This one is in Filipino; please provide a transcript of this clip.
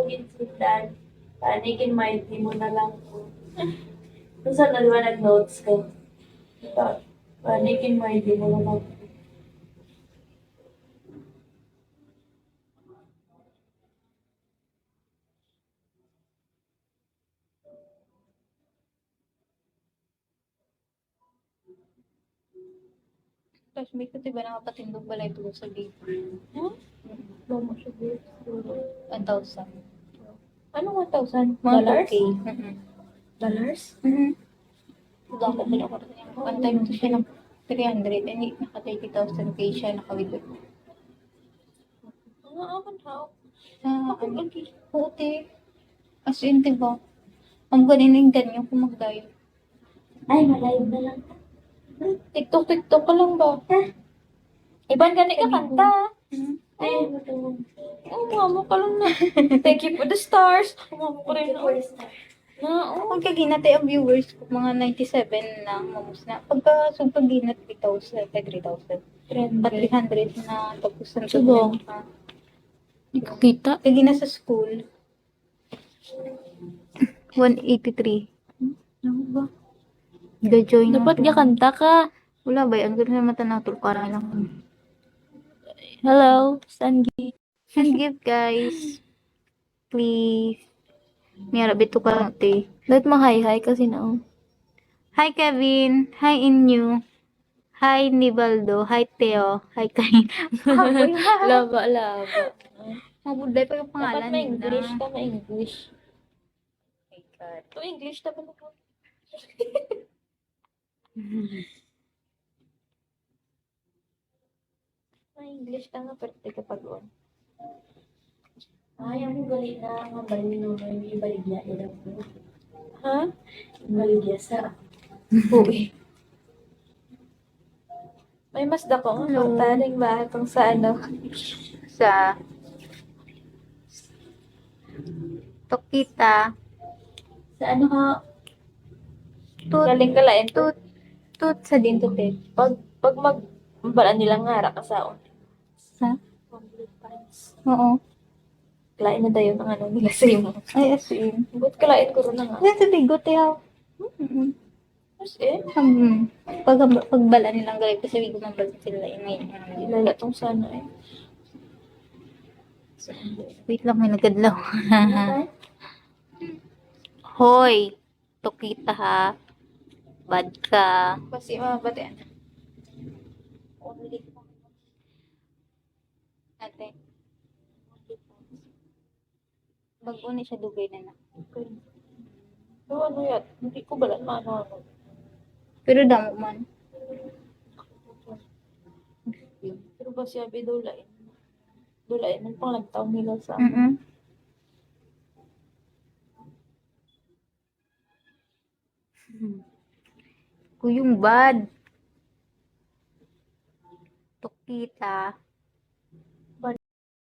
Insundan, panikin mighty mo na lang po. Kung saan na diba nag-notes ko? Panikin mighty mo na lang po. Tapos may ko diba nakapatindog balay ito sa gate. Huh? Bago siya babe, siguro. 1,000. Ano 1,000? Mga Dollars? 2K. Dollars? Diba ako din ako rin. One time to siya ng 300 and naka 30,000 K siya nakawidot. Mga aman how? Sa ano? Puti. As in, diba? Ang galing ganyan kung magdayo. Ay, malive na lang. TikTok ka lang ba? Iban gani ka kanta. Ay, Oh, mama ka lang na. Thank you for the stars. Mama ko rin na. Na, oh. Pagka ginat ang viewers ko, mga 97 na, mamus na. Pagka super ginat, 3,000, 3,000. 300 na, tapos ang Subong. Hindi ko kita. Kaya gina sa school, 183. Ano ba? Ga-join Dapat ako. ga kanta ka. Wala ba? Ang ganda naman tanatul para lang. Hello, Sangi. And give guys. Please. Miyara bito ka te. Let mo hi kasi na. Oh. Hi Kevin. Hi Inyo. Hi Nibaldo. Hi Teo. Hi Kain. Laba, laba. Mabuday pa yung Dapat pangalan may English nila. ka, may English. My God. To English dapat ako. May English ka nga, pero di ka pag-on. Ay, ang gali na nga balino na yung ibaligya ila po. Ha? Ibaligya sa buwi. May mas dako nga Hello. kartaring ba kung sa ano. Sa Tokita. Sa ano ka? Tut. Galing kalain to. Tut sa din to te. Pag balaan nilang nga ka sa on. Sa? Oo. Kalain na tayo ng ano nila sa imo. Ay, as in. Ba't kalain ko rin na nga? Yan sa bigot yaw. As in? Pagbala nilang galing kasi bigo man ba sila ngayon. Ilala tong sana eh. Wait lang, may nagadlaw. Ano Hoy! Tokita ha. Bad ka. kasi ba't yan? Only Ate. Bago na siya dugay na na. okay. So ano yan? Hindi ko balaan ano. Pero damo man. Pero ba siya bidulain? Dulain ng panglagtaw nila sa Kuyong bad. Tokita.